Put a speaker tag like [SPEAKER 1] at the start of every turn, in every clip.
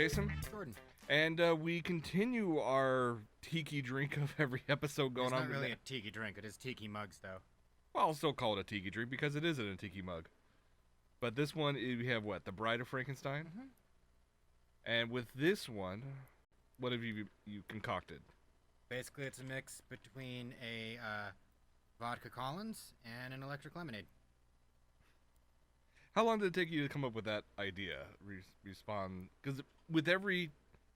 [SPEAKER 1] Jason.
[SPEAKER 2] Jordan.
[SPEAKER 1] And we continue our tiki drink of every episode going on.
[SPEAKER 2] It's not really a tiki drink. It is tiki mugs, though.
[SPEAKER 1] Well, I'll still call it a tiki drink because it is in a tiki mug. But this one, we have what? The Bride of Frankenstein?
[SPEAKER 2] Mm-hmm.
[SPEAKER 1] And with this one, what have you concocted?
[SPEAKER 2] Basically, it's a mix between a vodka Collins and an electric lemonade.
[SPEAKER 1] How long did it take you to come up with that idea? Respond, because with every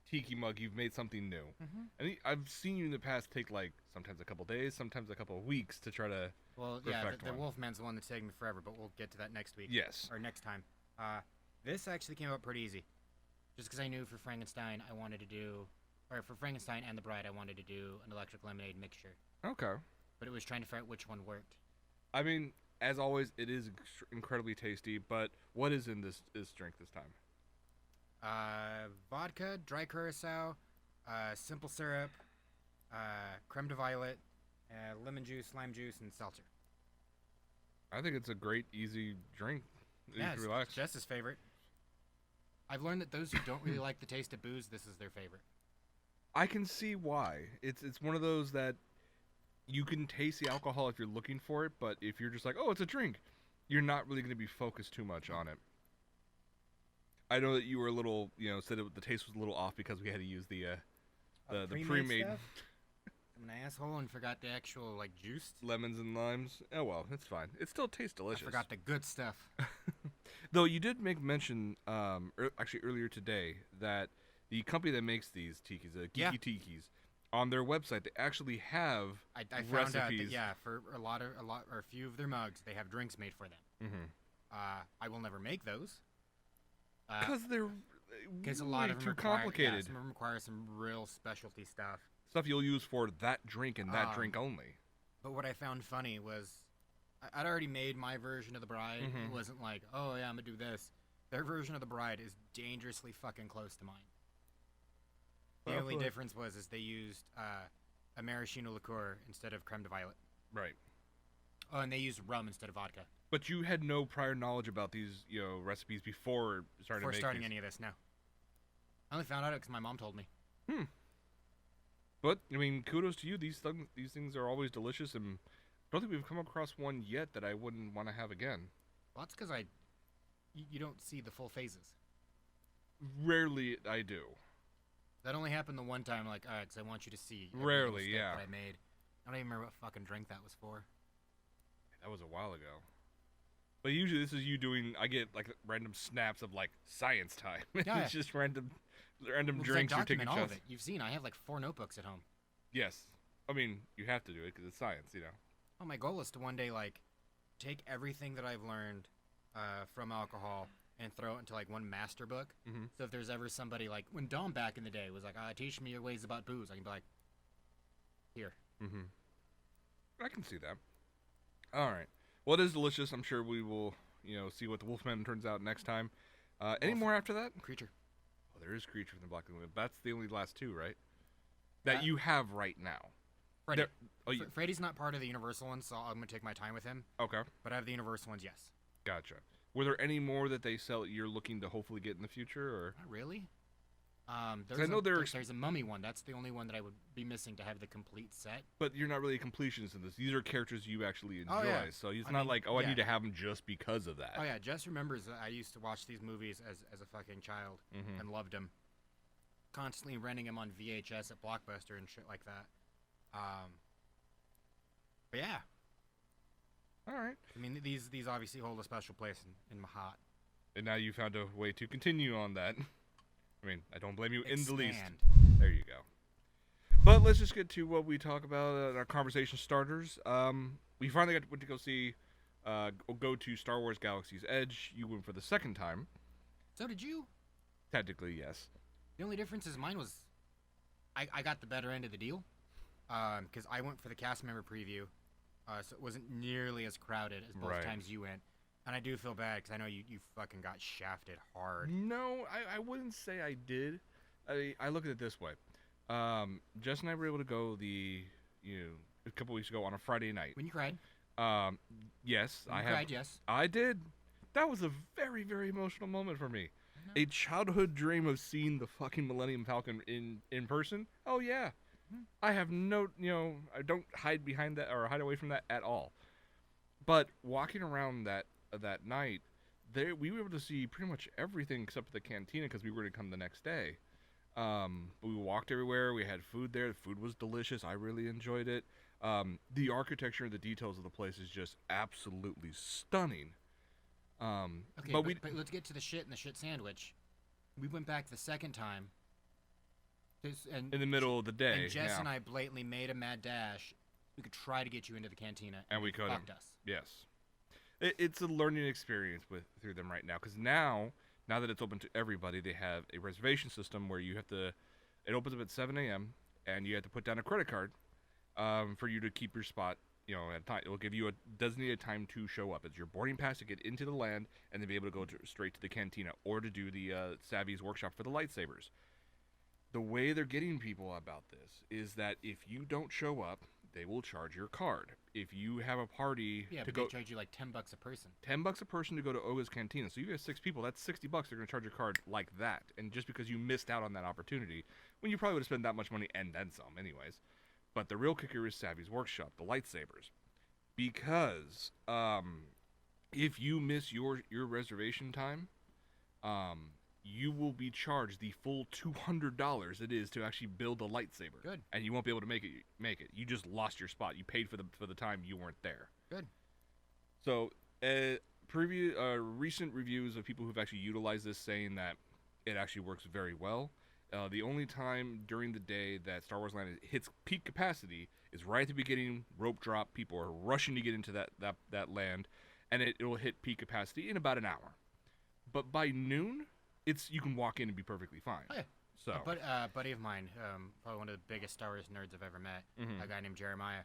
[SPEAKER 1] tiki mug, you've made something new.
[SPEAKER 2] Mm-hmm.
[SPEAKER 1] And I've seen you in the past take like sometimes a couple days, sometimes a couple of weeks to try to.
[SPEAKER 2] Well, yeah, the Wolfman's the one that's taking me forever, but we'll get to that next week.
[SPEAKER 1] Yes.
[SPEAKER 2] Or next time. This actually came out pretty easy, just because I knew for Frankenstein I wanted to do, or for Frankenstein and the Bride I wanted to do an electric lemonade mixture.
[SPEAKER 1] Okay.
[SPEAKER 2] But it was trying to figure out which one worked.
[SPEAKER 1] I mean, as always, it is incredibly tasty, but what is in this drink this time?
[SPEAKER 2] Vodka, dry curacao, simple syrup, creme de violet, lemon juice, lime juice, and seltzer.
[SPEAKER 1] I think it's a great, easy drink.
[SPEAKER 2] Yeah,
[SPEAKER 1] you can relax.
[SPEAKER 2] It's Jess's favorite. I've learned that those who don't really like the taste of booze, this is their favorite.
[SPEAKER 1] I can see why. It's one of those that you can taste the alcohol if you're looking for it, but if you're just like, oh, it's a drink, you're not really going to be focused too much on it. I know that you were a little, said the taste was a little off because we had to use the pre-made
[SPEAKER 2] stuff? I'm an asshole and forgot the actual juice.
[SPEAKER 1] Lemons and limes. Oh well, it's fine. It still tastes delicious.
[SPEAKER 2] I forgot the good stuff.
[SPEAKER 1] Though you did make mention, actually earlier today, that the company that makes these tikis, Geeky Tikis, on their website they actually have
[SPEAKER 2] I
[SPEAKER 1] recipes.
[SPEAKER 2] found out that, for a few of their mugs, they have drinks made for them.
[SPEAKER 1] Mm-hmm.
[SPEAKER 2] I will never make those.
[SPEAKER 1] Because they're
[SPEAKER 2] a lot of them
[SPEAKER 1] too complicated.
[SPEAKER 2] Yeah, some of them require some real specialty stuff.
[SPEAKER 1] Stuff you'll use for that drink and that drink only.
[SPEAKER 2] But what I found funny was, I'd already made my version of the Bride.
[SPEAKER 1] Mm-hmm.
[SPEAKER 2] It wasn't like, oh yeah, I'm gonna do this. Their version of the Bride is dangerously fucking close to mine. The only difference is they used a maraschino liqueur instead of creme de violet.
[SPEAKER 1] Right.
[SPEAKER 2] Oh, and they used rum instead of vodka.
[SPEAKER 1] But you had no prior knowledge about these, recipes before starting
[SPEAKER 2] any of this. No. I only found out because my mom told me.
[SPEAKER 1] But I mean, kudos to you. These things are always delicious, and I don't think we've come across one yet that I wouldn't want to have again.
[SPEAKER 2] Well, that's because you don't see the full phases.
[SPEAKER 1] Rarely I do.
[SPEAKER 2] That only happened the one time. Like, all right, because I want you to see.
[SPEAKER 1] Rarely, yeah.
[SPEAKER 2] That I made. I don't even remember what fucking drink that was for.
[SPEAKER 1] That was a while ago. But usually this is you doing. I get random snaps of science time.
[SPEAKER 2] Yeah.
[SPEAKER 1] It's just random drinks you're taking
[SPEAKER 2] all
[SPEAKER 1] shots.
[SPEAKER 2] of it. You've seen. I have 4 notebooks at home.
[SPEAKER 1] Yes. I mean, you have to do it because it's science,
[SPEAKER 2] Well, my goal is to one day take everything that I've learned from alcohol and throw it into one master book.
[SPEAKER 1] Mm-hmm.
[SPEAKER 2] So if there's ever somebody when Dom back in the day was like, teach me your ways about booze, I can be like, here.
[SPEAKER 1] Mm-hmm. I can see that. All right. Well, it is delicious. I'm sure we will, see what the Wolfman turns out next time. Any more after that?
[SPEAKER 2] Creature.
[SPEAKER 1] Oh, there is Creature from the Black Lagoon. That's the only last 2, right? That you have right now.
[SPEAKER 2] Freddy. Freddy's not part of the Universal ones, so I'm going to take my time with him.
[SPEAKER 1] Okay.
[SPEAKER 2] But I have the Universal ones, yes.
[SPEAKER 1] Gotcha. Were there any more that they sell that you're looking to hopefully get in the future? Or
[SPEAKER 2] not really. There's a Mummy one. That's the only one that I would be missing to have the complete set.
[SPEAKER 1] But you're not really a completionist in this. These are characters you actually enjoy.
[SPEAKER 2] Oh, yeah.
[SPEAKER 1] So it's not I need to have them just because of that.
[SPEAKER 2] Oh, yeah. Jess remembers that I used to watch these movies as a fucking child and loved them. Constantly renting them on VHS at Blockbuster and shit like that. But yeah.
[SPEAKER 1] All right.
[SPEAKER 2] I mean, these obviously hold a special place in my heart.
[SPEAKER 1] And now you found a way to continue on that. I mean, I don't blame you in the least. There you go. But let's just get to what we talk about in our conversation starters. We finally went to go to Star Wars Galaxy's Edge. You went for the second time.
[SPEAKER 2] So did you?
[SPEAKER 1] Technically, yes.
[SPEAKER 2] The only difference is mine was I got the better end of the deal. Because I went for the cast member preview. So it wasn't nearly as crowded as both times you went. And I do feel bad because I know you fucking got shafted hard.
[SPEAKER 1] No, I wouldn't say I did. I look at it this way. Jess and I were able to go a couple weeks ago on a Friday night.
[SPEAKER 2] When you cried?
[SPEAKER 1] Yes.
[SPEAKER 2] When you cried, yes.
[SPEAKER 1] I did. That was a very, very emotional moment for me. A childhood dream of seeing the fucking Millennium Falcon in person? Oh, yeah. I have no, I don't hide behind that or hide away from that at all. But walking around that night, we were able to see pretty much everything except for the cantina because we were going to come the next day. We walked everywhere. We had food there. The food was delicious. I really enjoyed it. The architecture and the details of the place is just absolutely stunning.
[SPEAKER 2] Okay, but let's get to the shit and the shit sandwich. We went back the second time. In the
[SPEAKER 1] middle of the day.
[SPEAKER 2] And Jess and I blatantly made a mad dash. We could try to get you into the cantina.
[SPEAKER 1] And we couldn't.
[SPEAKER 2] Fucked us.
[SPEAKER 1] Yes. It's a learning experience through them right now. Because now that it's open to everybody, they have a reservation system where you have to... It opens up at 7 a.m. and you have to put down a credit card for you to keep your spot. At time. It will give you a designated time to show up. It's your boarding pass to get into the land and then be able to go straight to the cantina or to do the Savvy's workshop for the lightsabers. The way they're getting people about this is that if you don't show up, they will charge your card. If you have a party
[SPEAKER 2] they charge you like $10 a person.
[SPEAKER 1] $10 a person to go to Oga's Cantina. So you have 6 people, that's $60. They're going to charge your card like that. And just because you missed out on that opportunity, when you probably would have spent that much money and then some anyways. But the real kicker is Savvy's Workshop, the lightsabers. Because if you miss your reservation time, you will be charged the full $200 it is to actually build a lightsaber.
[SPEAKER 2] Good.
[SPEAKER 1] And you won't be able to make it. You just lost your spot. You paid for the time you weren't there.
[SPEAKER 2] Good.
[SPEAKER 1] So, recent reviews of people who've actually utilized this saying that it actually works very well. The only time during the day that Star Wars Land hits peak capacity is right at the beginning. Rope drop. People are rushing to get into that land, and it will hit peak capacity in about an hour. But by noon, you can walk in and be perfectly fine.
[SPEAKER 2] Oh, yeah.
[SPEAKER 1] So,
[SPEAKER 2] a buddy of mine, probably one of the biggest Star Wars nerds I've ever met, a guy named Jeremiah.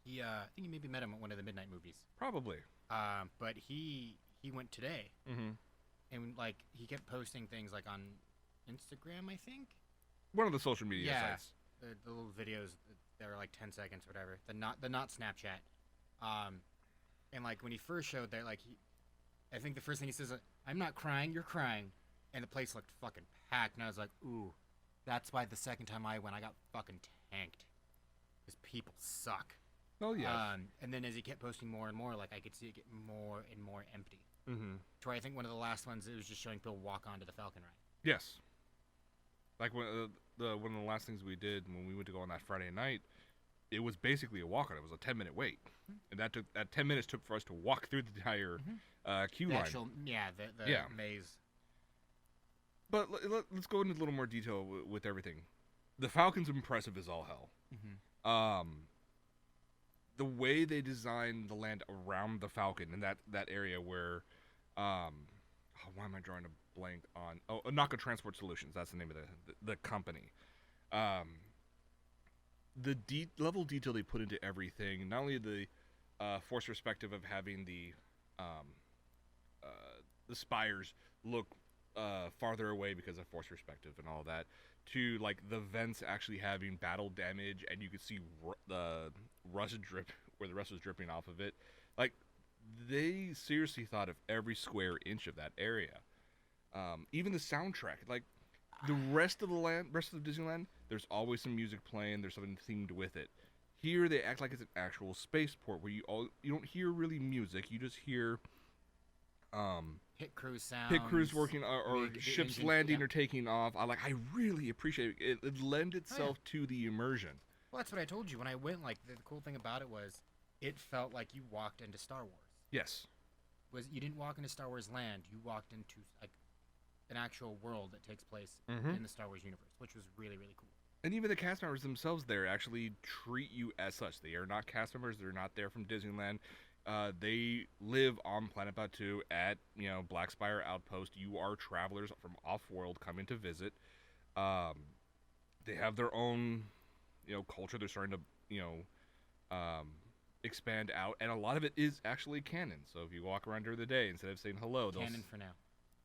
[SPEAKER 2] I think you maybe met him at one of the midnight movies.
[SPEAKER 1] Probably.
[SPEAKER 2] But he went today, and like he kept posting things like on Instagram, I think.
[SPEAKER 1] One of the social media sites.
[SPEAKER 2] The little videos that are like 10 seconds, whatever. The not Snapchat. And like when he first showed there, like I think the first thing he says, "I'm not crying, you're crying," and the place looked fucking packed. And I was like, "Ooh, that's why the second time I went, I got fucking tanked, because people suck."
[SPEAKER 1] Oh yeah.
[SPEAKER 2] And then as he kept posting more and more, like I could see it get more and more empty. To where I think one of the last ones, it was just showing people walk onto the Falcon ride.
[SPEAKER 1] Yes. Like one of the last things we did when we went to go on that Friday night, it was basically a walk on. It was a 10-minute wait, and that 10 minutes took for us to walk through the entire queue line.
[SPEAKER 2] The maze.
[SPEAKER 1] But let's go into a little more detail with everything. The Falcon's impressive as all hell. The way they designed the land around the Falcon and that area where, why am I drawing a blank on? Onaka Transport Solutions. That's the name of the company. The level of detail they put into everything, not only the force perspective of having the spires look farther away because of force perspective and all that, to like the vents actually having battle damage, and you could see the rust drip where the rust was dripping off of it. Like, they seriously thought of every square inch of that area. Even the soundtrack, like the rest of Disneyland, there's always some music playing. There's something themed with it. Here, they act like it's an actual spaceport where you don't hear really music. You just hear
[SPEAKER 2] pit crew sounds,
[SPEAKER 1] pit crews working, or ships landing or taking off. I really appreciate it. It lends itself to the immersion.
[SPEAKER 2] Well, that's what I told you when I went. Like the cool thing about it was, it felt like you walked into Star Wars.
[SPEAKER 1] Yes.
[SPEAKER 2] You didn't walk into Star Wars Land. You walked into like an actual world that takes place in the Star Wars universe, which was really, really cool.
[SPEAKER 1] And even the cast members themselves there actually treat you as such. They are not cast members. They're not there from Disneyland. They live on Planet Batuu at, Black Spire Outpost. You are travelers from off-world coming to visit. They have their own, culture. They're starting to, expand out. And a lot of it is actually canon. So if you walk around during the day, instead of saying hello,
[SPEAKER 2] canon for now.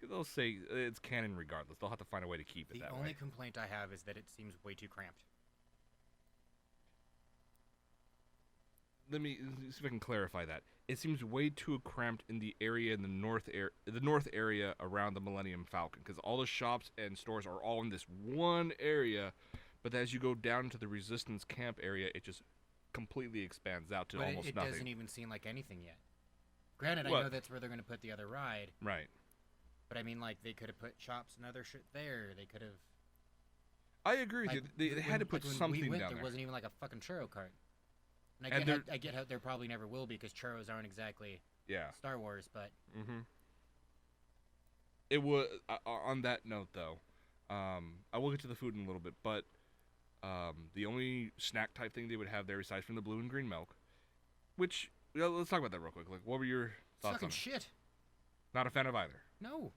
[SPEAKER 1] They'll say it's canon regardless. They'll have to find a way to keep it that way.
[SPEAKER 2] The only complaint I have is that it seems way too cramped.
[SPEAKER 1] let me see if I can clarify that. It seems way too cramped in the area in the north area around the Millennium Falcon, because all the shops and stores are all in this one area. But as you go down to the Resistance camp area, it just completely expands out to almost nothing.
[SPEAKER 2] It doesn't even seem like anything yet. Granted, I know that's where they're going to put the other ride.
[SPEAKER 1] Right.
[SPEAKER 2] But I mean, like, they could have put shops and other shit there. They could have...
[SPEAKER 1] I agree with you. They had to put something down there.
[SPEAKER 2] There wasn't even like a fucking churro cart. And I get how there probably never will be, because churros aren't exactly Star Wars, but...
[SPEAKER 1] Mm-hmm. It was... on that note, though, I will get to the food in a little bit, but the only snack-type thing they would have there, aside from the blue and green milk, which... let's talk about that real quick. Like, what were your thoughts on it?
[SPEAKER 2] Fucking shit.
[SPEAKER 1] Not a fan of either.
[SPEAKER 2] No.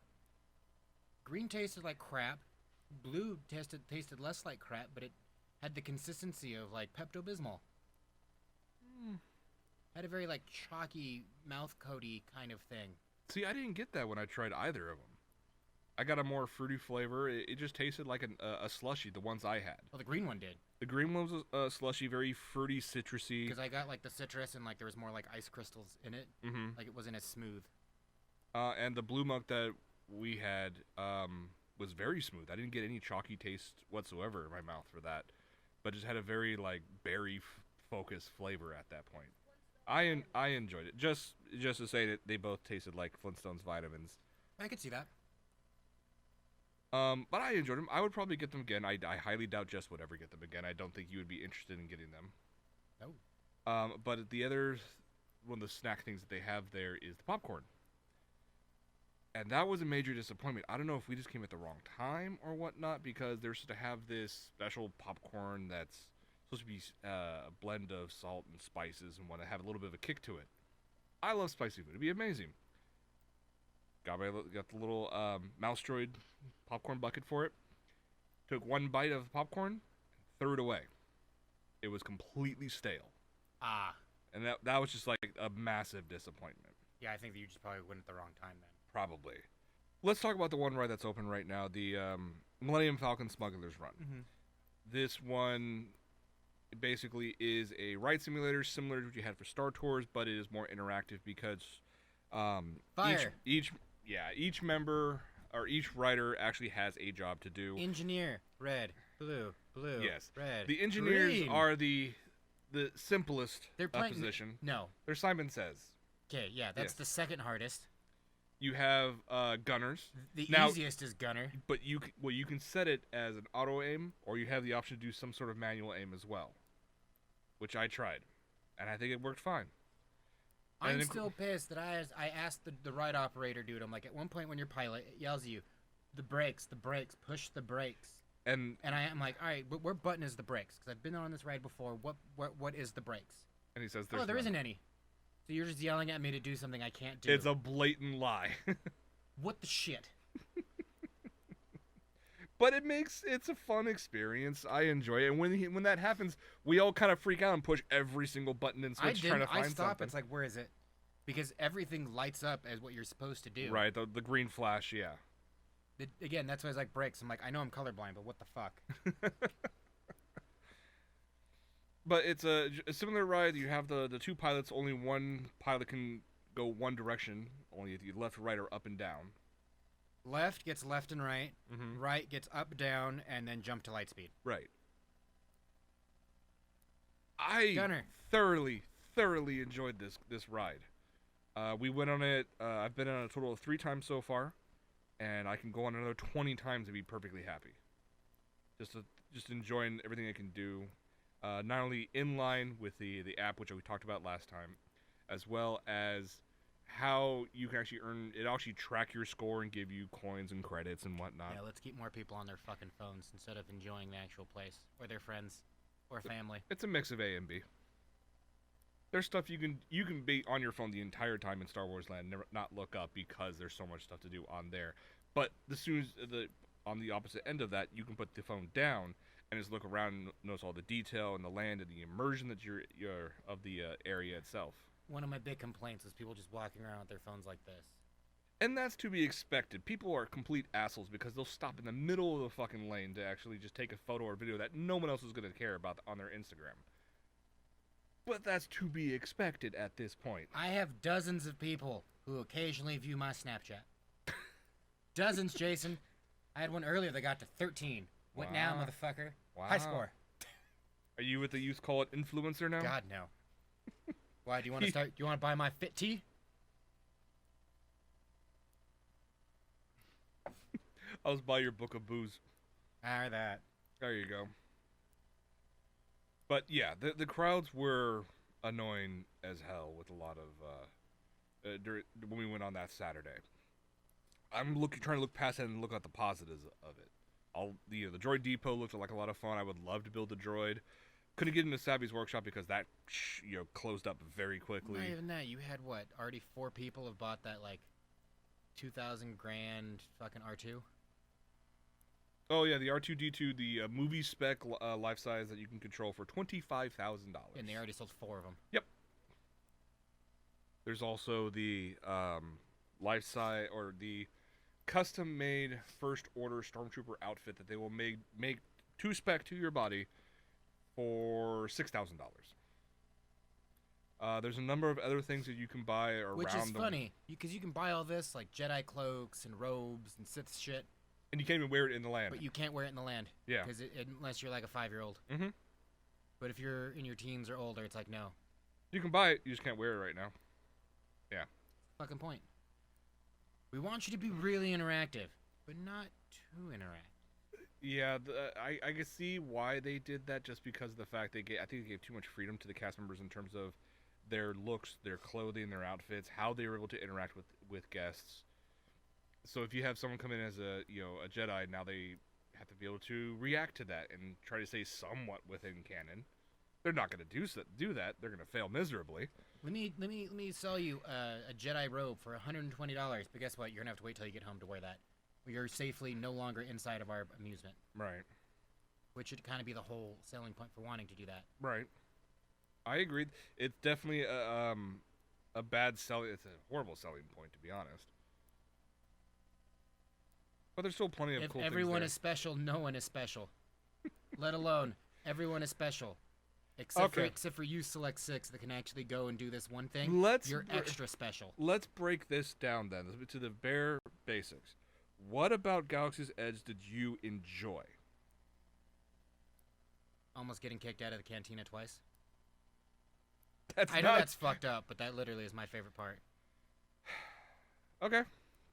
[SPEAKER 2] Green tasted like crap. Blue tasted less like crap, but it had the consistency of, like, Pepto-Bismol. Had a very, like, chalky, mouth-coaty kind of thing.
[SPEAKER 1] See, I didn't get that when I tried either of them. I got a more fruity flavor. It just tasted like a slushie, the ones I had.
[SPEAKER 2] Well, the green one did.
[SPEAKER 1] The green one was a slushie, very fruity, citrusy.
[SPEAKER 2] Because I got, like, the citrus and, like, there was more, like, ice crystals in it.
[SPEAKER 1] Mm-hmm.
[SPEAKER 2] Like, it wasn't as smooth.
[SPEAKER 1] And the blue milk that we had was very smooth. I didn't get any chalky taste whatsoever in my mouth for that. But just had a very, like, berry-focused flavor at that point. I enjoyed it. Just to say that they both tasted like Flintstones vitamins.
[SPEAKER 2] I could see that.
[SPEAKER 1] But I enjoyed them. I would probably get them again. I highly doubt Jess would ever get them again. I don't think you would be interested in getting them.
[SPEAKER 2] No.
[SPEAKER 1] But the other one of the snack things that they have there is the popcorn. And that was a major disappointment. I don't know if we just came at the wrong time or whatnot, because they're supposed to have this special popcorn that's supposed to be a blend of salt and spices and want to have a little bit of a kick to it. I love spicy food. It'd be amazing. Got the little mouse droid popcorn bucket for it. Took one bite of the popcorn, threw it away. It was completely stale.
[SPEAKER 2] Ah.
[SPEAKER 1] And that was just like a massive disappointment.
[SPEAKER 2] Yeah, I think that you just probably went at the wrong time then.
[SPEAKER 1] Probably. Let's talk about the one ride that's open right now, the Millennium Falcon Smuggler's Run.
[SPEAKER 2] Mm-hmm. This
[SPEAKER 1] one basically is a ride simulator similar to what you had for Star Tours, but it is more interactive because
[SPEAKER 2] Fire.
[SPEAKER 1] each member or each rider actually has a job to do.
[SPEAKER 2] Engineer, red, blue,
[SPEAKER 1] yes,
[SPEAKER 2] red.
[SPEAKER 1] The engineers
[SPEAKER 2] green.
[SPEAKER 1] are the simplest position.
[SPEAKER 2] No.
[SPEAKER 1] They're Simon Says.
[SPEAKER 2] Okay, yeah, that's the second hardest.
[SPEAKER 1] You have gunners.
[SPEAKER 2] The easiest is gunner.
[SPEAKER 1] But you can set it as an auto aim, or you have the option to do some sort of manual aim as well, which I tried, and I think it worked fine.
[SPEAKER 2] I'm still pissed that I asked the ride operator dude. I'm like, at one point when your pilot yells at you, the brakes, push the brakes. And I'm like, all right, where button is the brakes? Because I've been on this ride before. What is the brakes?
[SPEAKER 1] And he says,
[SPEAKER 2] there isn't any. So you're just yelling at me to do something I can't do.
[SPEAKER 1] It's a blatant lie.
[SPEAKER 2] What the shit?
[SPEAKER 1] But it's a fun experience. I enjoy it. And when that happens, we all kind of freak out and push every single button and switch trying to find something.
[SPEAKER 2] I stop. It's like, where is it? Because everything lights up as what you're supposed to do.
[SPEAKER 1] Right, the green flash, yeah.
[SPEAKER 2] Again, that's why I was like brakes. I'm like, I know I'm colorblind, but what the fuck?
[SPEAKER 1] But it's a similar ride. You have the two pilots. Only one pilot can go one direction. Only left, right, or up and down.
[SPEAKER 2] Left gets left and right.
[SPEAKER 1] Mm-hmm.
[SPEAKER 2] Right gets up, down, and then jump to light speed.
[SPEAKER 1] Right. I
[SPEAKER 2] Gunner.
[SPEAKER 1] thoroughly enjoyed this ride. We went on it. I've been on a total of 3 times so far, and I can go on another 20 times and be perfectly happy. Just enjoying everything I can do. Not only in line with the app, which we talked about last time, as well as how you can actually it'll actually track your score and give you coins and credits and whatnot.
[SPEAKER 2] Yeah, let's keep more people on their fucking phones instead of enjoying the actual place, or their friends, or family.
[SPEAKER 1] It's a mix of A and B. There's stuff you can be on your phone the entire time in Star Wars Land, never not look up because there's so much stuff to do on there. But as soon as on the opposite end of that, you can put the phone down and just look around and notice all the detail and the land and the immersion that you're of the area itself.
[SPEAKER 2] One of my big complaints is people just walking around with their phones like this.
[SPEAKER 1] And that's to be expected. People are complete assholes because they'll stop in the middle of the fucking lane to actually just take a photo or video that no one else is going to care about on their Instagram. But that's to be expected at this point.
[SPEAKER 2] I have dozens of people who occasionally view my Snapchat. Dozens, Jason. I had one earlier that got to 13. What now, motherfucker?
[SPEAKER 1] Wow.
[SPEAKER 2] High score.
[SPEAKER 1] Are you what the youth call it, influencer now?
[SPEAKER 2] God, no. Why, do you want to start? Do you want to buy my Fit Tea?
[SPEAKER 1] I'll just buy your book of booze.
[SPEAKER 2] That.
[SPEAKER 1] There you go. But yeah, the crowds were annoying as hell with a lot of when we went on that Saturday. I'm trying to look past it and look at the positives of it. The Droid Depot looked like a lot of fun. I would love to build a droid. Couldn't get into Savvy's workshop because that closed up very quickly.
[SPEAKER 2] Not even that. You had what? Already 4 people have bought that like 2,000 grand fucking R2.
[SPEAKER 1] Oh yeah, the R2D2, the movie spec life size that you can control for $25,000.
[SPEAKER 2] And they already sold 4 of them.
[SPEAKER 1] Yep. There's also the life size or the custom made first order Stormtrooper outfit that they will make to spec to your body for $6,000. There's a number of other things that you can buy around.
[SPEAKER 2] Which is funny because you can buy all this like Jedi cloaks and robes and Sith shit.
[SPEAKER 1] And you can't even wear it in the land.
[SPEAKER 2] But you can't wear it in the land.
[SPEAKER 1] Yeah.
[SPEAKER 2] Because unless you're like a 5-year-old.
[SPEAKER 1] Mm-hmm.
[SPEAKER 2] But if you're in your teens or older, it's like, no.
[SPEAKER 1] You can buy it, you just can't wear it right now. Yeah.
[SPEAKER 2] Fucking point. We want you to be really interactive, but not too interactive.
[SPEAKER 1] Yeah, I can see why they did that just because of the fact I think they gave too much freedom to the cast members in terms of their looks, their clothing, their outfits, how they were able to interact with guests. So if you have someone come in as a Jedi, now they have to be able to react to that and try to stay somewhat within canon. They're not going to do that. They're going to fail miserably.
[SPEAKER 2] Let me sell you a Jedi robe for $120. But guess what? You're gonna have to wait till you get home to wear that. You're safely no longer inside of our amusement.
[SPEAKER 1] Right.
[SPEAKER 2] Which should kind of be the whole selling point for wanting to do that.
[SPEAKER 1] Right. I agree. It's definitely a bad selling. It's a horrible selling point, to be honest. But there's still plenty of cool things there.
[SPEAKER 2] If everyone is special, no one is special. Let alone everyone is special. Except for you, Select 6, that can actually go and do this one thing. You're extra special.
[SPEAKER 1] Let's break this down then to the bare basics. What about Galaxy's Edge did you enjoy?
[SPEAKER 2] Almost getting kicked out of the cantina twice.
[SPEAKER 1] I
[SPEAKER 2] know that's fucked up, but that literally is my favorite part.
[SPEAKER 1] Okay,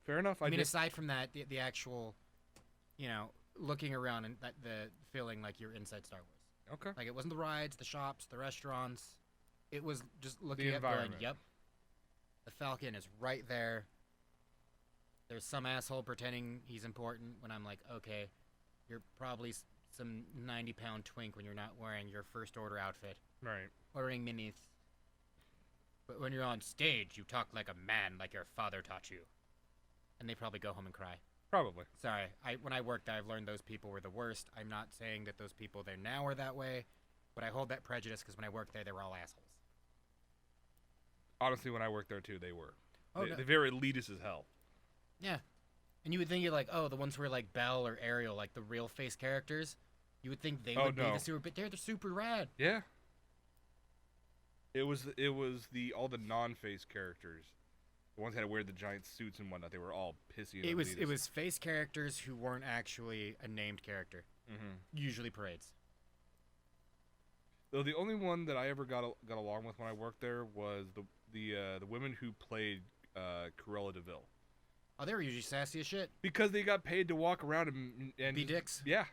[SPEAKER 1] fair enough.
[SPEAKER 2] I mean, aside from that, the actual, looking around and the feeling like you're inside Star Wars.
[SPEAKER 1] Okay.
[SPEAKER 2] Like, it wasn't the rides, the shops, the restaurants. It was just looking up
[SPEAKER 1] going,
[SPEAKER 2] yep. The Falcon is right there. There's some asshole pretending he's important when I'm like, okay, you're probably some 90-pound twink when you're not wearing your first order outfit.
[SPEAKER 1] Right.
[SPEAKER 2] Ordering minis. But when you're on stage, you talk like a man, like your father taught you. And they probably go home and cry.
[SPEAKER 1] Probably.
[SPEAKER 2] Sorry, when I worked there, I've learned those people were the worst. I'm not saying that those people there now are that way, but I hold that prejudice because when I worked there, they were all assholes.
[SPEAKER 1] Honestly, when I worked there too, they were.
[SPEAKER 2] Oh,
[SPEAKER 1] They're very elitist as hell.
[SPEAKER 2] Yeah. And you would think you're like, oh, the ones who are like Belle or Ariel, like the real face characters, you would think they would be the super, but they're super rad.
[SPEAKER 1] Yeah. It was all the non-face characters. The ones that had to wear the giant suits and whatnot, they were all pissy. And
[SPEAKER 2] it was face characters who weren't actually a named character.
[SPEAKER 1] Mm-hmm.
[SPEAKER 2] Usually parades.
[SPEAKER 1] Though the only one that I ever got along with when I worked there was the women who played Cruella de Vil.
[SPEAKER 2] Oh, they were usually sassy as shit.
[SPEAKER 1] Because they got paid to walk around and
[SPEAKER 2] be dicks.
[SPEAKER 1] Yeah.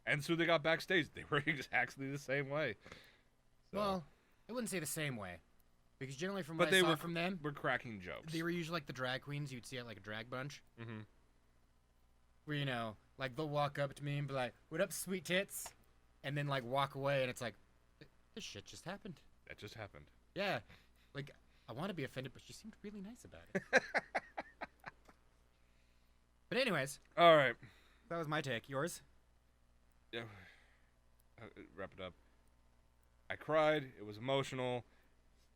[SPEAKER 1] And so they got backstage. They were exactly the same way. So.
[SPEAKER 2] Well, I wouldn't say the same way. Because generally from what I saw from them...
[SPEAKER 1] We're cracking jokes.
[SPEAKER 2] They were usually like the drag queens you'd see at like a drag bunch.
[SPEAKER 1] Mm-hmm.
[SPEAKER 2] Where, like they'll walk up to me and be like, what up, sweet tits? And then like walk away and it's like, this shit just happened.
[SPEAKER 1] That just happened.
[SPEAKER 2] Yeah. Like, I want to be offended, but she seemed really nice about it. But anyways.
[SPEAKER 1] All right.
[SPEAKER 2] That was my take. Yours?
[SPEAKER 1] Yeah. Wrap it up. I cried. It was emotional.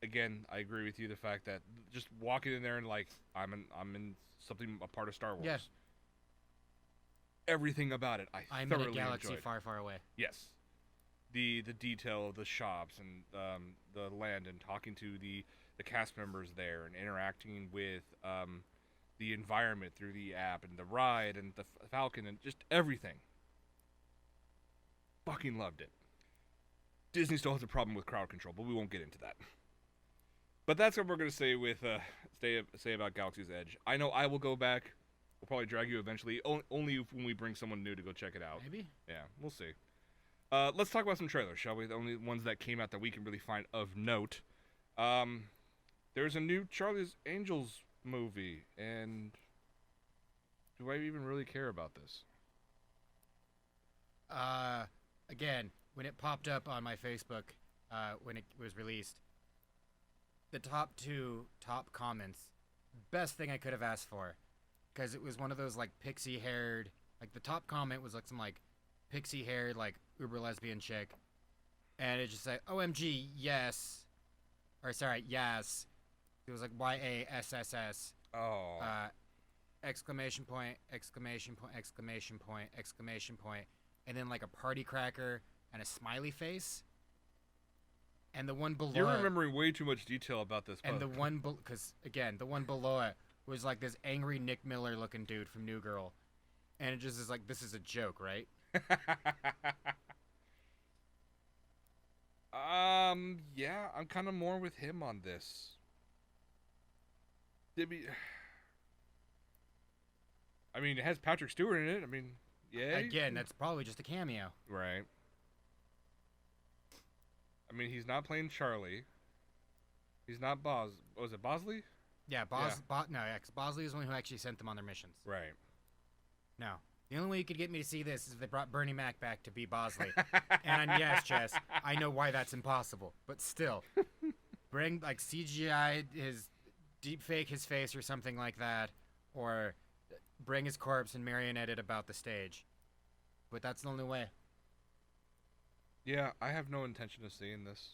[SPEAKER 1] Again, I agree with you. The fact that just walking in there and like I'm in something a part of Star Wars.
[SPEAKER 2] Yeah.
[SPEAKER 1] Everything about it, I'm
[SPEAKER 2] in a
[SPEAKER 1] thoroughly
[SPEAKER 2] galaxy
[SPEAKER 1] enjoyed.
[SPEAKER 2] far, far away.
[SPEAKER 1] Yes. the detail of the shops and the land, and talking to the cast members there, and interacting with the environment through the app and the ride and the Falcon and just everything. Fucking loved it. Disney still has a problem with crowd control, but we won't get into that. But that's what we're going to say with say about Galaxy's Edge. I know I will go back. We'll probably drag you eventually, only when we bring someone new to go check it out.
[SPEAKER 2] Maybe?
[SPEAKER 1] Yeah, we'll see. Let's talk about some trailers, shall we? The only ones that came out that we can really find of note. There's a new Charlie's Angels movie, and do I even really care about this?
[SPEAKER 2] Again, when it popped up on my Facebook, when it was released, the top comments, best thing I could have asked for, because it was one of those like pixie-haired, like the top comment was like some like pixie-haired like uber lesbian chick, and it just said OMG yes, or sorry yes, it was like YASSS.
[SPEAKER 1] Oh.
[SPEAKER 2] Exclamation point, exclamation point, exclamation point, exclamation point, and then like a party cracker and a smiley face. And the one below
[SPEAKER 1] You're remembering way too much detail about this.
[SPEAKER 2] And the one because again, the one below it was like this angry Nick Miller looking dude from New Girl. And it just is like, this is a joke, right?
[SPEAKER 1] Yeah, I'm kind of more with him on this. I mean, it has Patrick Stewart in it. I mean, yeah.
[SPEAKER 2] Again, that's probably just a cameo.
[SPEAKER 1] Right. I mean, he's not playing Charlie. He's not was it Bosley?
[SPEAKER 2] Yeah, because Bosley is the one who actually sent them on their missions.
[SPEAKER 1] Right.
[SPEAKER 2] No. The only way you could get me to see this is if they brought Bernie Mac back to be Bosley. And yes, Jess, I know why that's impossible. But still, bring, like, CGI his, deep fake his face or something like that. Or bring his corpse and marionette it about the stage. But that's the only way.
[SPEAKER 1] Yeah, I have no intention of seeing this.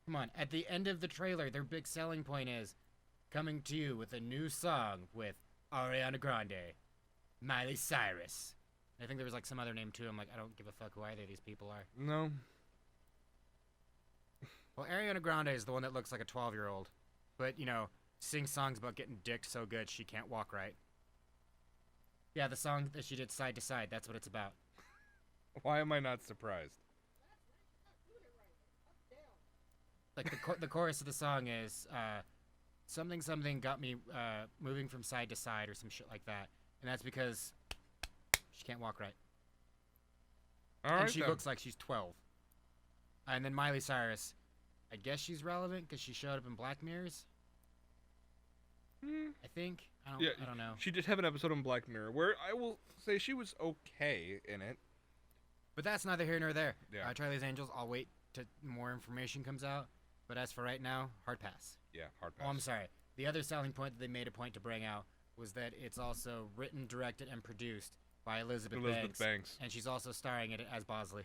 [SPEAKER 2] Come on, at the end of the trailer, their big selling point is coming to you with a new song with Ariana Grande, Miley Cyrus. I think there was like some other name too. I'm like, I don't give a fuck who either of these people are.
[SPEAKER 1] No.
[SPEAKER 2] Well, Ariana Grande is the one that looks like a 12-year-old, but, you know, sings songs about getting dicked so good she can't walk right. Yeah, the song that she did Side to Side, that's what it's about.
[SPEAKER 1] Why am I not surprised?
[SPEAKER 2] Like the chorus of the song is something something got me moving from side to side or some shit like that, and that's because she can't walk right.
[SPEAKER 1] All right,
[SPEAKER 2] and she looks like she's 12. And then Miley Cyrus, I guess she's relevant because she showed up in Black Mirrors. I think I don't know.
[SPEAKER 1] She did have an episode on Black Mirror where I will say she was okay in it.
[SPEAKER 2] But that's neither here nor there.
[SPEAKER 1] Yeah.
[SPEAKER 2] Charlie's Angels, I'll wait till more information comes out. But as for right now, hard pass.
[SPEAKER 1] Yeah, hard pass.
[SPEAKER 2] Oh, I'm sorry. The other selling point that they made a point to bring out was that it's also written, directed, and produced by Elizabeth Banks. And she's also starring in it as Bosley.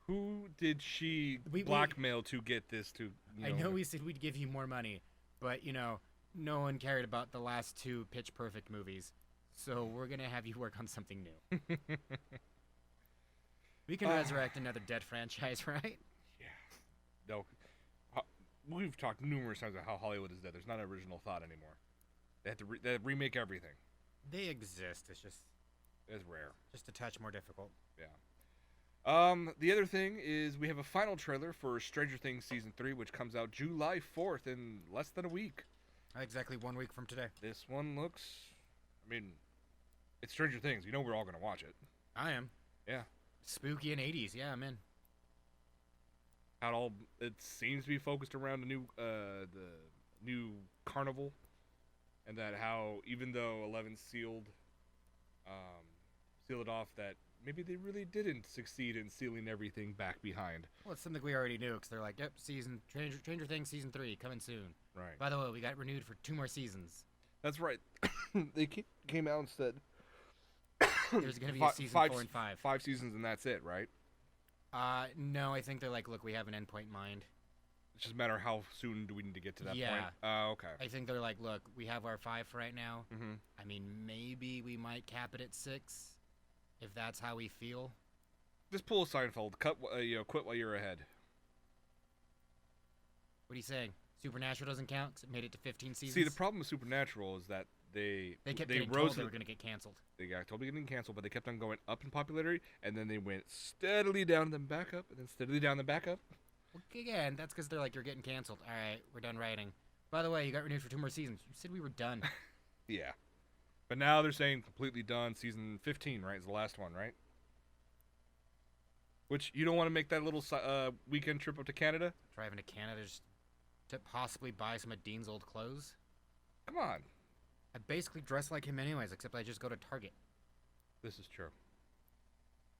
[SPEAKER 1] Who did she blackmail to get this to...
[SPEAKER 2] I know we said we'd give you more money, but, you know, no one cared about the last two Pitch Perfect movies. So we're going to have you work on something new. We can resurrect another dead franchise, right?
[SPEAKER 1] Yeah. No. We've talked numerous times about how Hollywood is dead. There's not an original thought anymore. They have to remake everything.
[SPEAKER 2] They exist. It's just...
[SPEAKER 1] It's rare.
[SPEAKER 2] Just a touch more difficult.
[SPEAKER 1] Yeah. The other thing is we have a final trailer for Stranger Things Season 3, which comes out July 4th in less than a week.
[SPEAKER 2] Exactly 1 week from today.
[SPEAKER 1] This one looks... I mean, it's Stranger Things. You know we're all going to watch it.
[SPEAKER 2] I am.
[SPEAKER 1] Yeah.
[SPEAKER 2] Spooky and 80s. Yeah, I'm in.
[SPEAKER 1] It seems to be focused around the new carnival, and that how even though 11 sealed it off, that maybe they really didn't succeed in sealing everything back behind.
[SPEAKER 2] Well, it's something we already knew because they're like, yep, Stranger Things Season 3 coming soon.
[SPEAKER 1] Right.
[SPEAKER 2] By the way, we got renewed for 2 more seasons.
[SPEAKER 1] That's right. They came out and said
[SPEAKER 2] there's going to be a season 4 and 5.
[SPEAKER 1] 5 seasons and that's it, right?
[SPEAKER 2] No, I think they're like, look, we have an endpoint in mind.
[SPEAKER 1] It's just a matter of how soon do we need to get to that point.
[SPEAKER 2] Yeah.
[SPEAKER 1] Okay.
[SPEAKER 2] I think they're like, look, we have our 5 for right now.
[SPEAKER 1] Mm-hmm.
[SPEAKER 2] I mean, maybe we might cap it at 6, if that's how we feel.
[SPEAKER 1] Just pull a Seinfeld. Quit while you're ahead.
[SPEAKER 2] What are you saying? Supernatural doesn't count because it made it to 15 seasons?
[SPEAKER 1] See, the problem with Supernatural is that they
[SPEAKER 2] kept getting told they were going to get canceled.
[SPEAKER 1] They got totally getting canceled, but they kept on going up in popularity, and then they went steadily down, then back up, and then steadily down, then back up.
[SPEAKER 2] Well, again, that's because they're like, you're getting canceled. All right, we're done writing. By the way, you got renewed for 2 more seasons. You said we were done.
[SPEAKER 1] Yeah. But now they're saying completely done. Season 15, right, is the last one, right? Which, you don't want to make that little weekend trip up to Canada?
[SPEAKER 2] Driving to Canada just to possibly buy some of Dean's old clothes?
[SPEAKER 1] Come on.
[SPEAKER 2] I basically dress like him anyways, except I just go to Target.
[SPEAKER 1] This is true.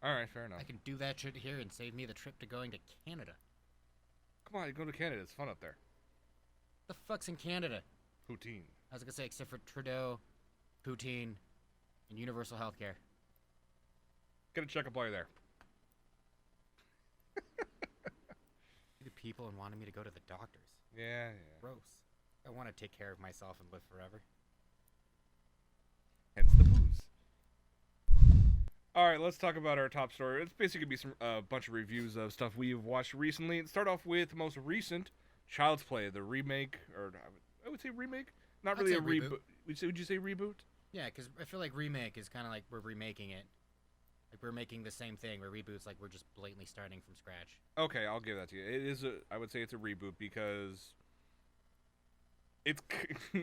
[SPEAKER 1] Alright, fair enough.
[SPEAKER 2] I can do that shit here and save me the trip to going to Canada.
[SPEAKER 1] Come on, you go to Canada. It's fun up there.
[SPEAKER 2] The fuck's in Canada?
[SPEAKER 1] Poutine.
[SPEAKER 2] I was going to say, except for Trudeau, poutine, and universal healthcare.
[SPEAKER 1] Get a checkup while you're there.
[SPEAKER 2] The people and wanting me to go to the doctors.
[SPEAKER 1] Yeah.
[SPEAKER 2] Gross. I want to take care of myself and live forever.
[SPEAKER 1] Hence the booze. Alright, let's talk about our top story. It's basically going to be a bunch of reviews of stuff we've watched recently. Let's start off with the most recent, Child's Play, the remake, or I would say remake? Not really a reboot. Would you say reboot?
[SPEAKER 2] Yeah, because I feel like remake is kind of like we're remaking it. Like we're making the same thing, where reboot's like we're just blatantly starting from scratch.
[SPEAKER 1] Okay, I'll give that to you. It is I would say it's a reboot because it's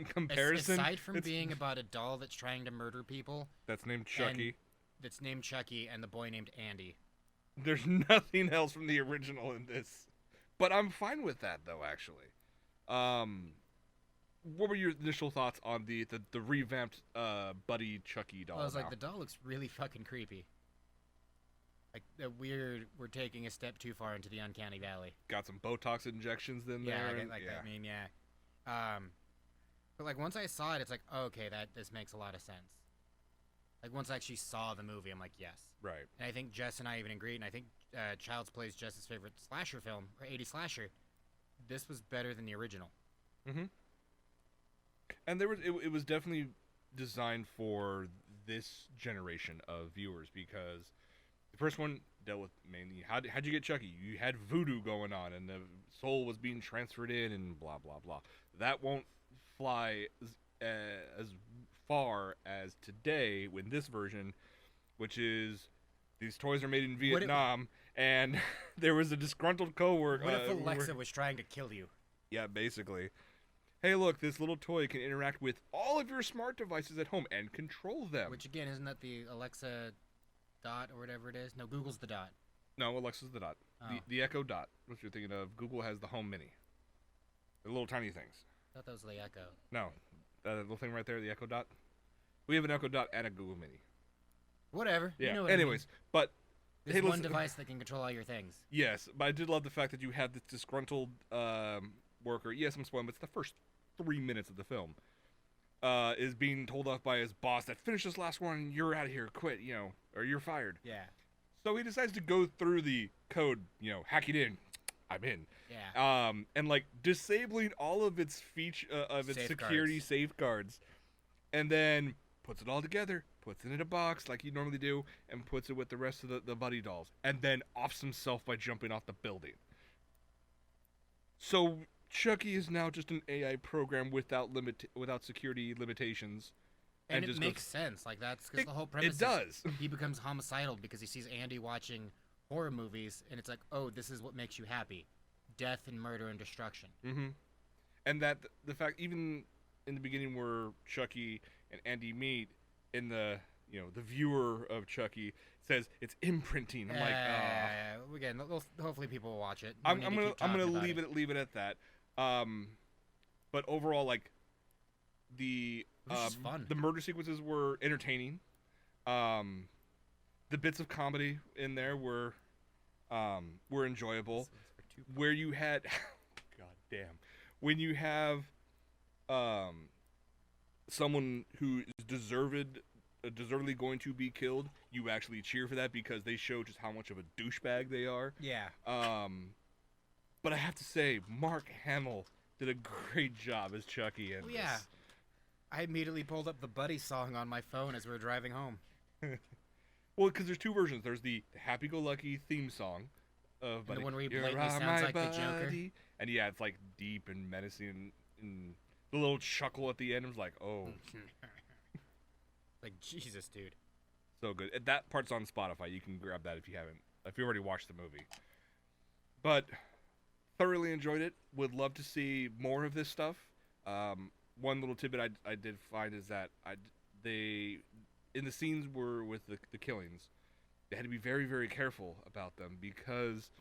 [SPEAKER 1] comparison.
[SPEAKER 2] Aside from being about a doll that's trying to murder people.
[SPEAKER 1] That's named Chucky.
[SPEAKER 2] That's named Chucky and the boy named Andy.
[SPEAKER 1] There's nothing else from the original in this. But I'm fine with that though, actually. What were your initial thoughts on the revamped Buddi Chucky doll?
[SPEAKER 2] Well, I was like, the doll looks really fucking creepy. Like, we're taking a step too far into the uncanny valley.
[SPEAKER 1] Got some Botox injections in there.
[SPEAKER 2] Yeah, I mean, yeah. But like once I saw it, it's like, oh, okay, this makes a lot of sense. Like once I actually saw the movie, I'm like, yes.
[SPEAKER 1] Right.
[SPEAKER 2] And I think Jess and I even agreed, and I think Child's Play is Jess's favorite slasher film, or 80s slasher. This was better than the original.
[SPEAKER 1] Mm-hmm. And it was definitely designed for this generation of viewers because the first one dealt with mainly how'd you get Chucky? You had voodoo going on and the soul was being transferred in and blah blah blah. That won't fly as far as today with this version, which is these toys are made in Vietnam and there was a disgruntled coworker.
[SPEAKER 2] What if Alexa was trying to kill you?
[SPEAKER 1] Yeah, basically. Hey, look, this little toy can interact with all of your smart devices at home and control them.
[SPEAKER 2] Which, again, isn't that the Alexa Dot or whatever it is? No, Google's the Dot.
[SPEAKER 1] No, Alexa's the Dot.
[SPEAKER 2] Oh.
[SPEAKER 1] The Echo Dot, which you're thinking of. Google has the Home Mini. The little tiny things.
[SPEAKER 2] I thought that was the Echo.
[SPEAKER 1] No, that little thing right there, the Echo Dot. We have an Echo Dot and a Google Mini.
[SPEAKER 2] Whatever.
[SPEAKER 1] Yeah,
[SPEAKER 2] you know what
[SPEAKER 1] anyways,
[SPEAKER 2] I mean.
[SPEAKER 1] but...
[SPEAKER 2] There's one device that can control all your things.
[SPEAKER 1] Yes, but I did love the fact that you had this disgruntled worker. Yes, I'm spoiling, but it's the first 3 minutes of the film, is being told off by his boss that finish this last one and you're out of here, quit, or you're fired.
[SPEAKER 2] Yeah.
[SPEAKER 1] So he decides to go through the code, hack it in. I'm in.
[SPEAKER 2] Yeah.
[SPEAKER 1] And like disabling all of its security safeguards, and then puts it all together, puts it in a box like you normally do, and puts it with the rest of the Buddi dolls, and then offs himself by jumping off the building. So Chucky is now just an AI program without security limitations.
[SPEAKER 2] And it makes sense. Like, that's because the whole premise
[SPEAKER 1] it does.
[SPEAKER 2] He becomes homicidal because he sees Andy watching horror movies, and it's like, oh, this is what makes you happy. Death and murder and destruction.
[SPEAKER 1] Mm-hmm. And that the fact, even in the beginning where Chucky and Andy meet, in the viewer of Chucky says it's imprinting. I'm like,
[SPEAKER 2] again, hopefully people will watch it.
[SPEAKER 1] I'm gonna leave it at that. But overall, like the
[SPEAKER 2] fun.
[SPEAKER 1] The murder sequences were entertaining. The bits of comedy in there were enjoyable. Where you had, god damn, when you have someone who is deservedly going to be killed, you actually cheer for that because they show just how much of a douchebag they are.
[SPEAKER 2] Yeah.
[SPEAKER 1] But I have to say, Mark Hamill did a great job as Chucky in this.
[SPEAKER 2] Yeah. I immediately pulled up the Buddi song on my phone as we were driving home.
[SPEAKER 1] Well, because there's two versions. There's the happy-go-lucky theme song of
[SPEAKER 2] And the
[SPEAKER 1] Buddi.
[SPEAKER 2] one where he
[SPEAKER 1] "You're
[SPEAKER 2] blatantly
[SPEAKER 1] all
[SPEAKER 2] sounds
[SPEAKER 1] my
[SPEAKER 2] like the Joker.
[SPEAKER 1] buddy." And yeah, it's like deep and menacing, and the little chuckle at the end was like, oh,
[SPEAKER 2] Like, Jesus, dude.
[SPEAKER 1] so good. And that part's on Spotify. You can grab that if you already watched the movie. But thoroughly enjoyed it. Would love to see more of this stuff. One little tidbit I did find is that in the scenes were with the killings, they had to be very, very careful about them because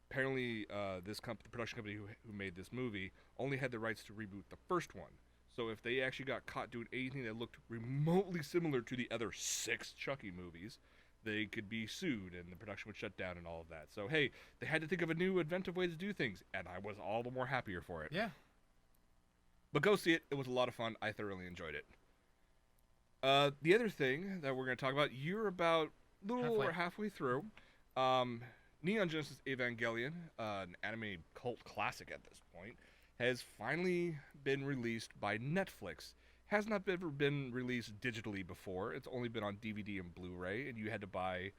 [SPEAKER 1] apparently the production company who made this movie only had the rights to reboot the first one. So if they actually got caught doing anything that looked remotely similar to the other 6 Chucky movies, they could be sued and the production would shut down and all of that. So hey, they had to think of a new inventive way to do things, and I was all the more happier for it.
[SPEAKER 2] Yeah.
[SPEAKER 1] But go see it. It was a lot of fun. I thoroughly enjoyed it. The other thing that we're going to talk about, you're about a little over halfway through. Neon Genesis Evangelion, an anime cult classic at this point, has finally been released by Netflix. Has not ever been released digitally before. It's only been on DVD and Blu-ray, and you had to buy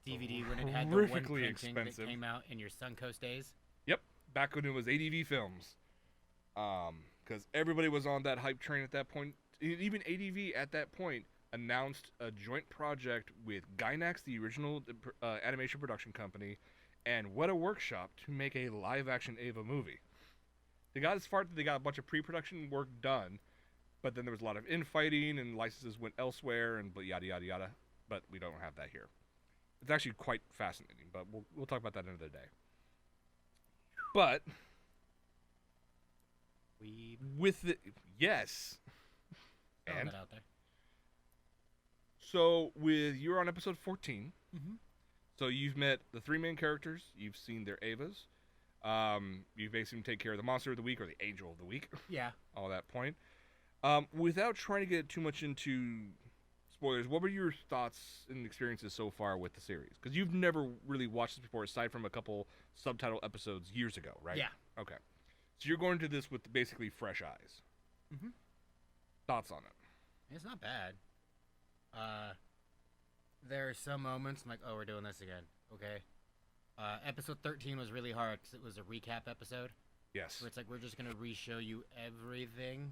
[SPEAKER 2] DVD when it had the one
[SPEAKER 1] horrifically
[SPEAKER 2] printing
[SPEAKER 1] expensive.
[SPEAKER 2] that came out in your Suncoast days.
[SPEAKER 1] Yep, back when it was ADV Films. Because everybody was on that hype train at that point. Even ADV at that point announced a joint project with Gainax, the original animation production company, and What a Workshop to make a live-action Ava movie. They got as far that they got a bunch of pre-production work done, but then there was a lot of infighting and licenses went elsewhere and yada yada yada. But we don't have that here. It's actually quite fascinating, but we'll talk about that another day. But with the yes,
[SPEAKER 2] And
[SPEAKER 1] and
[SPEAKER 2] that out there.
[SPEAKER 1] so you're on episode 14.
[SPEAKER 2] Mm-hmm.
[SPEAKER 1] So you've met the 3 main characters. You've seen their Avas. You basically take care of the monster of the week or the angel of the week.
[SPEAKER 2] Yeah.
[SPEAKER 1] All that point. Without trying to get too much into spoilers, what were your thoughts and experiences so far with the series? Because you've never really watched this before, aside from a couple subtitle episodes years ago, right?
[SPEAKER 2] Yeah.
[SPEAKER 1] Okay. So you're going to this with basically fresh eyes.
[SPEAKER 2] Mm-hmm.
[SPEAKER 1] Thoughts on it?
[SPEAKER 2] It's not bad. There are some moments I'm like, oh, we're doing this again. Okay. Episode 13 was really hard because it was a recap episode.
[SPEAKER 1] Yes.
[SPEAKER 2] Where it's like, we're just going to re-show you everything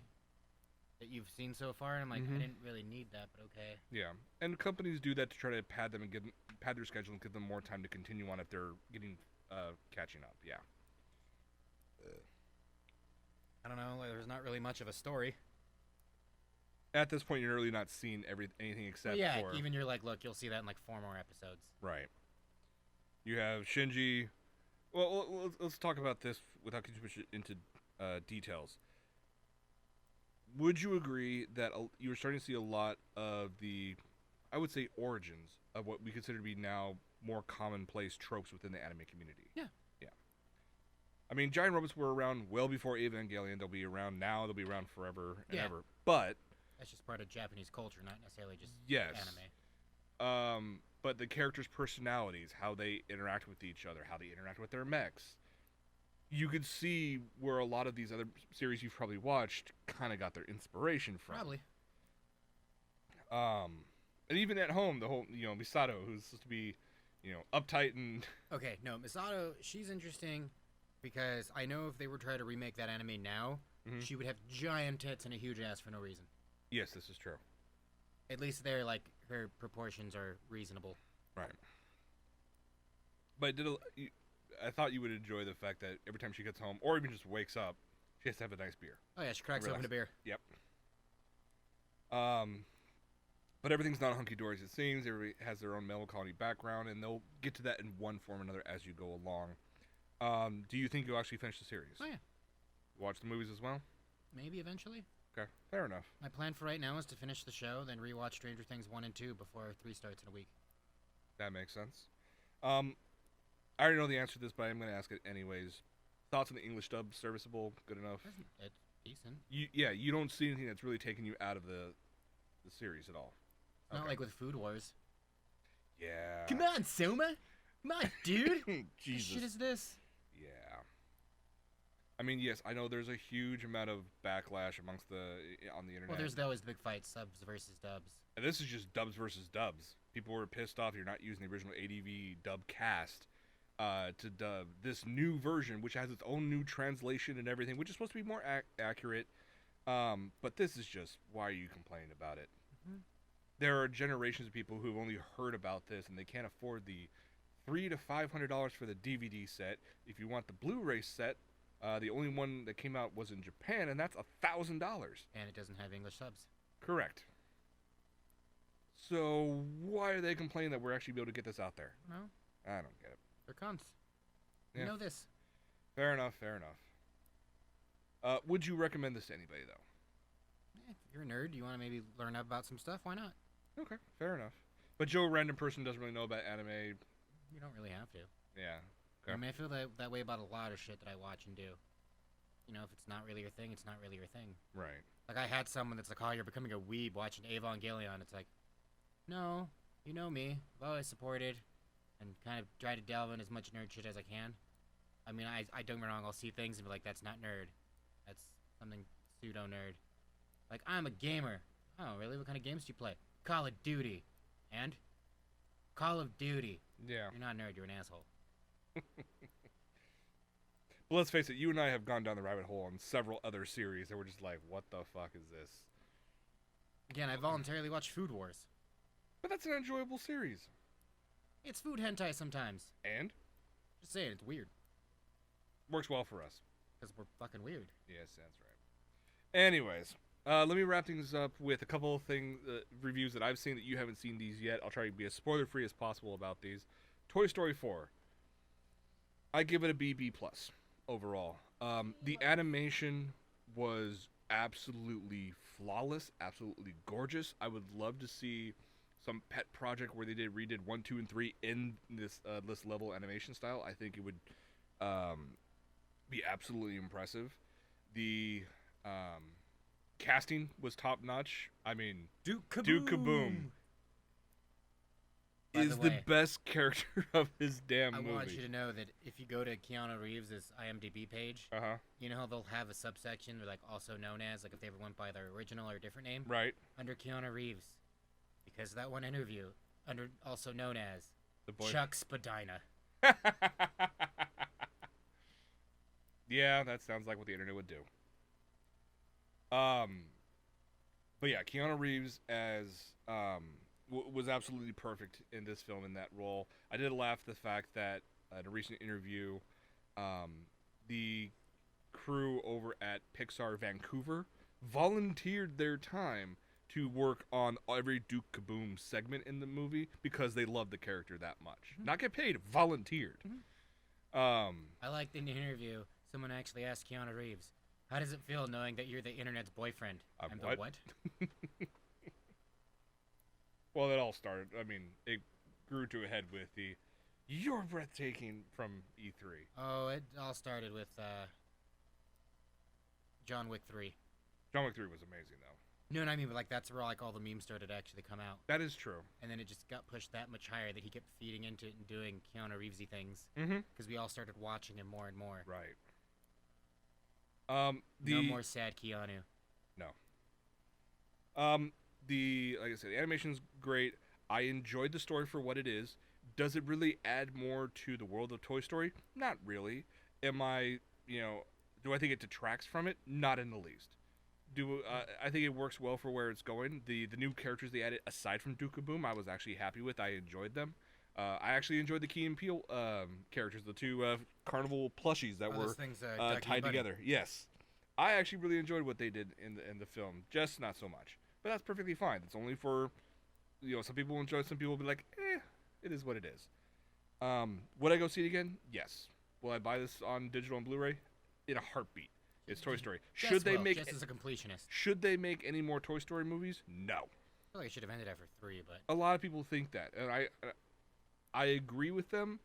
[SPEAKER 2] that you've seen so far. And I'm like, I didn't really need that, but okay.
[SPEAKER 1] Yeah. And companies do that to try to pad their schedule and give them more time to continue on if they're getting catching up. Yeah.
[SPEAKER 2] I don't know. Like, there's not really much of a story.
[SPEAKER 1] At this point, you're really not seeing anything except for...
[SPEAKER 2] even you're like, look, you'll see that in like 4 more episodes.
[SPEAKER 1] Right. You have Shinji. Well, let's talk about this without getting too much into details. Would you agree that you were starting to see a lot of the, I would say, origins of what we consider to be now more commonplace tropes within the anime community?
[SPEAKER 2] Yeah.
[SPEAKER 1] Yeah. I mean, giant robots were around well before Evangelion. They'll be around now. They'll be around forever and ever. But
[SPEAKER 2] that's just part of Japanese culture, not necessarily just
[SPEAKER 1] anime. But the characters' personalities, how they interact with each other, how they interact with their mechs, you could see where a lot of these other series you've probably watched kind of got their inspiration from.
[SPEAKER 2] Probably.
[SPEAKER 1] And even at home, the whole, Misato, who's supposed to be, uptight and...
[SPEAKER 2] Okay, no, Misato, she's interesting because I know if they were trying to remake that anime now, she would have giant tits and a huge ass for no reason.
[SPEAKER 1] Yes, this is true.
[SPEAKER 2] At least they're like, her proportions are reasonable.
[SPEAKER 1] Right. But I thought you would enjoy the fact that every time she gets home, or even just wakes up, she has to have a nice beer.
[SPEAKER 2] Oh yeah, she cracks open a beer.
[SPEAKER 1] Yep. But everything's not hunky-dory as it seems. Everybody has their own melancholy background, and they'll get to that in one form or another as you go along. Do you think you'll actually finish the series?
[SPEAKER 2] Oh yeah.
[SPEAKER 1] Watch the movies as well?
[SPEAKER 2] Maybe eventually.
[SPEAKER 1] Okay, fair enough.
[SPEAKER 2] My plan for right now is to finish the show, then rewatch Stranger Things 1 and 2 before 3 starts in a week.
[SPEAKER 1] That makes sense. I already know the answer to this, but I'm going to ask it anyways. Thoughts on the English dub? Serviceable? Good enough?
[SPEAKER 2] It's decent.
[SPEAKER 1] You don't see anything that's really taking you out of the series at all.
[SPEAKER 2] It's not like with Food Wars.
[SPEAKER 1] Yeah.
[SPEAKER 2] Come on, Soma! Come on, dude!
[SPEAKER 1] Jesus.
[SPEAKER 2] What shit is this?
[SPEAKER 1] Yeah. I mean, yes, I know there's a huge amount of backlash on the internet.
[SPEAKER 2] Well, there's always the big fight, subs versus dubs.
[SPEAKER 1] And this is just dubs versus dubs. People were pissed off you're not using the original ADV dub cast to dub this new version, which has its own new translation and everything, which is supposed to be more accurate. But this is just, why are you complaining about it?
[SPEAKER 2] Mm-hmm.
[SPEAKER 1] There are generations of people who've only heard about this and they can't afford the $300 to $500 for the DVD set. If you want the Blu-ray set, the only one that came out was in Japan, and that's $1,000.
[SPEAKER 2] And it doesn't have English subs.
[SPEAKER 1] Correct. So why are they complaining that we're actually able to get this out there?
[SPEAKER 2] No.
[SPEAKER 1] I don't get it.
[SPEAKER 2] They're cunts.
[SPEAKER 1] Yeah.
[SPEAKER 2] You know this.
[SPEAKER 1] Fair enough, fair enough. Would you recommend this to anybody, though?
[SPEAKER 2] If you're a nerd, you want to maybe learn about some stuff, why not?
[SPEAKER 1] Okay, fair enough. But Joe, a random person, doesn't really know about anime.
[SPEAKER 2] You don't really have to.
[SPEAKER 1] Yeah.
[SPEAKER 2] Okay. I mean, I feel that way about a lot of shit that I watch and do. You know, if it's not really your thing, it's not really your thing.
[SPEAKER 1] Right.
[SPEAKER 2] Like, I had someone that's like, oh, you're becoming a weeb watching Evangelion. It's like, no, you know me. I've always supported and kind of try to delve in as much nerd shit as I can. I mean, I don't get me wrong, I'll see things and be like, that's not nerd. That's something pseudo-nerd. Like, I'm a gamer. Oh, really? What kind of games do you play? Call of Duty. And? Call of Duty.
[SPEAKER 1] Yeah.
[SPEAKER 2] You're not a nerd, you're an asshole.
[SPEAKER 1] But let's face it, you and I have gone down the rabbit hole on several other series that we're just like, what the fuck is this?
[SPEAKER 2] Again, I voluntarily watch Food Wars.
[SPEAKER 1] But that's an enjoyable series.
[SPEAKER 2] It's food hentai sometimes.
[SPEAKER 1] And?
[SPEAKER 2] Just saying, it's weird.
[SPEAKER 1] Works well for us.
[SPEAKER 2] Because we're fucking weird.
[SPEAKER 1] Yes, that's right. Anyways, let me wrap things up with a couple of reviews that I've seen that you haven't seen these yet. I'll try to be as spoiler-free as possible about these. Toy Story 4. I give it a BB+ overall. The animation was absolutely flawless, absolutely gorgeous. I would love to see some pet project where they redid 1, 2, and 3 in this level animation style. I think it would be absolutely impressive. The casting was top notch. I mean,
[SPEAKER 2] Duke
[SPEAKER 1] Kaboom is the best character of his damn movie.
[SPEAKER 2] I want you to know that if you go to Keanu Reeves' IMDb page, you know how they'll have a subsection, they're like also known as, like if they ever went by their original or different name?
[SPEAKER 1] Right.
[SPEAKER 2] Under Keanu Reeves. Because of that one interview, under also known as
[SPEAKER 1] the boy.
[SPEAKER 2] Chuck Spadina.
[SPEAKER 1] Yeah, that sounds like what the internet would do. But yeah, Keanu Reeves as was absolutely perfect in this film in that role. I did laugh at the fact that in a recent interview, the crew over at Pixar Vancouver volunteered their time to work on every Duke Kaboom segment in the movie because they loved the character that much. Not get paid, volunteered.
[SPEAKER 2] I liked in the interview, someone actually asked Keanu Reeves, how does it feel knowing that you're the internet's boyfriend?
[SPEAKER 1] I'm
[SPEAKER 2] the what?
[SPEAKER 1] Well, it all started, I mean, it grew to a head with the "You're breathtaking" from E3.
[SPEAKER 2] Oh, it all started with John Wick 3.
[SPEAKER 1] John Wick 3 was amazing, though.
[SPEAKER 2] No, I mean, but like that's where like all the memes started to actually come out.
[SPEAKER 1] That is true.
[SPEAKER 2] And then it just got pushed that much higher that he kept feeding into it and doing Keanu Reevesy things.
[SPEAKER 1] Mm-hmm.
[SPEAKER 2] Because we all started watching him more and more.
[SPEAKER 1] Right.
[SPEAKER 2] No more sad Keanu.
[SPEAKER 1] No. Like I said, the animation's great. I enjoyed the story for what it is. Does it really add more to the world of Toy Story? Not really. Do I think it detracts from it? Not in the least. I think it works well for where it's going. The new characters they added, aside from Duke Kaboom, I was actually happy with. I enjoyed them. I actually enjoyed the Key and Peele characters, the two carnival plushies that were tied together. Yes. I actually really enjoyed what they did in the film. Just not so much. But that's perfectly fine. It's only for, some people enjoy it, some people will be like, it is what it is. Would I go see it again? Yes. Will I buy this on digital and Blu-ray? In a heartbeat. It's Toy Story. Should they make
[SPEAKER 2] just as a completionist?
[SPEAKER 1] Should they make any more Toy Story movies? No.
[SPEAKER 2] I feel like I should have ended after 3, but
[SPEAKER 1] a lot of people think that, and I agree with them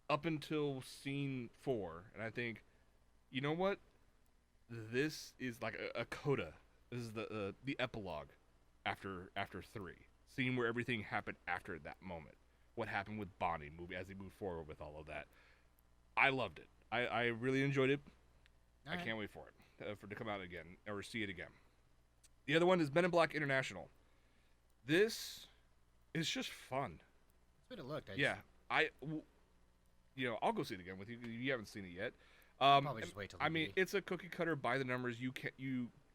[SPEAKER 1] up until scene 4, and I think, you know what? This is like a coda. This is the epilogue after 3, scene where everything happened after that moment. What happened with Bonnie as they moved forward with all of that. I loved it. I really enjoyed it. I can't wait for it to come out again or see it again. The other one is Men in Black International. This is just fun.
[SPEAKER 2] That's what it looked.
[SPEAKER 1] I'll go see it again with you. You haven't seen it yet.
[SPEAKER 2] Probably just wait till.
[SPEAKER 1] I mean, it's a cookie cutter by the numbers. You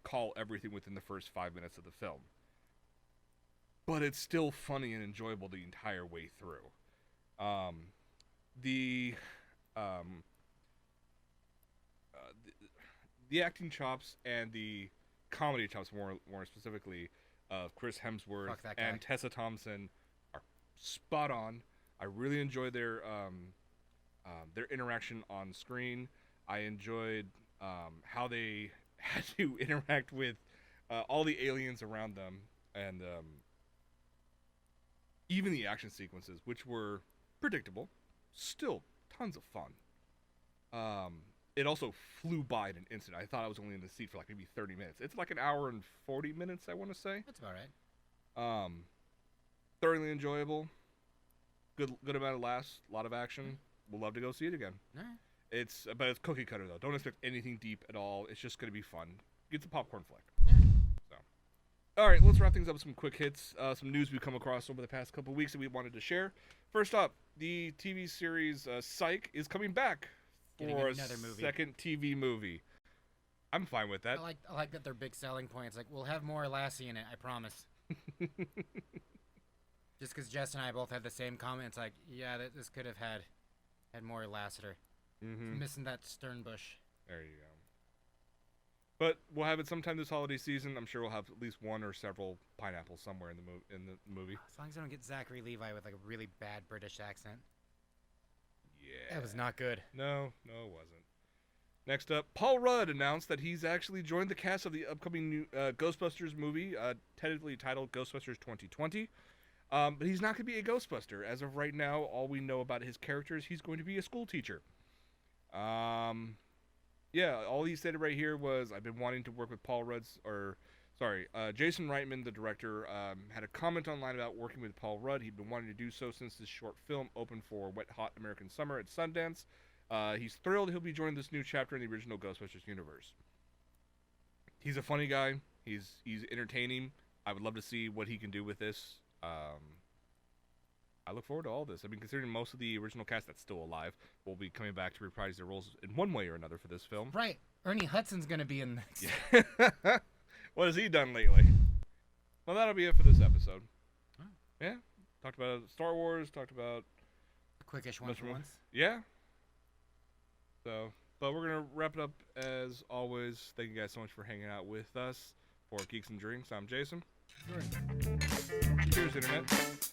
[SPEAKER 1] call everything within the first 5 minutes of the film, but it's still funny and enjoyable the entire way through. The acting chops and the comedy chops, more specifically, of Chris Hemsworth and Tessa Thompson are spot on. I really enjoyed their interaction on screen. I enjoyed how they had to interact with all the aliens around them, and even the action sequences, which were predictable, still tons of fun. It also flew by in an instant. I thought I was only in the seat for like maybe 30 minutes. It's like an hour and 40 minutes, I want to say.
[SPEAKER 2] That's about right.
[SPEAKER 1] Thoroughly enjoyable. Good amount of laughs, a lot of action. We'll love to go see it again.
[SPEAKER 2] All right.
[SPEAKER 1] It's cookie cutter though. Don't expect anything deep at all. It's just gonna be fun. It's a popcorn flick.
[SPEAKER 2] Yeah.
[SPEAKER 1] So, all right, let's wrap things up with some quick hits. Some news we've come across over the past couple of weeks that we wanted to share. First up, the TV series Psych is coming back for a second TV movie. I'm fine with that.
[SPEAKER 2] I like that their big selling point. It's like, we'll have more Lassie in it, I promise. Just because Jess and I both had the same comment, it's like, yeah, this could have had more Lassiter.
[SPEAKER 1] Mm-hmm.
[SPEAKER 2] Missing that Sternbush.
[SPEAKER 1] There you go. But we'll have it sometime this holiday season. I'm sure we'll have at least one or several pineapples somewhere in the movie.
[SPEAKER 2] As long as I don't get Zachary Levi with like a really bad British accent.
[SPEAKER 1] Yeah.
[SPEAKER 2] That was not good.
[SPEAKER 1] No, it wasn't. Next up, Paul Rudd announced that he's actually joined the cast of the upcoming new Ghostbusters movie, tentatively titled Ghostbusters 2020. But he's not going to be a Ghostbuster. As of right now, all we know about his character is he's going to be a school teacher. Yeah, all he said right here was, I've been wanting to work with Jason Reitman, the director, had a comment online about working with Paul Rudd. He'd been wanting to do so since this short film opened for Wet Hot American Summer at Sundance. He's thrilled he'll be joining this new chapter in the original Ghostbusters universe. He's a funny guy. He's entertaining. I would love to see what he can do with this. I look forward to all this. I mean, considering most of the original cast that's still alive will be coming back to reprise their roles in one way or another for this film.
[SPEAKER 2] Right. Ernie Hudson's going to be in this.
[SPEAKER 1] Yeah. What has he done lately? Well, that'll be it for this episode.
[SPEAKER 2] Oh.
[SPEAKER 1] Yeah. Talked about Star Wars. Talked about...
[SPEAKER 2] A quickish one for once.
[SPEAKER 1] Yeah. So, but we're going to wrap it up as always. Thank you guys so much for hanging out with us. For Geeks and Drinks, I'm Jason.
[SPEAKER 2] Sure.
[SPEAKER 1] Cheers, Internet.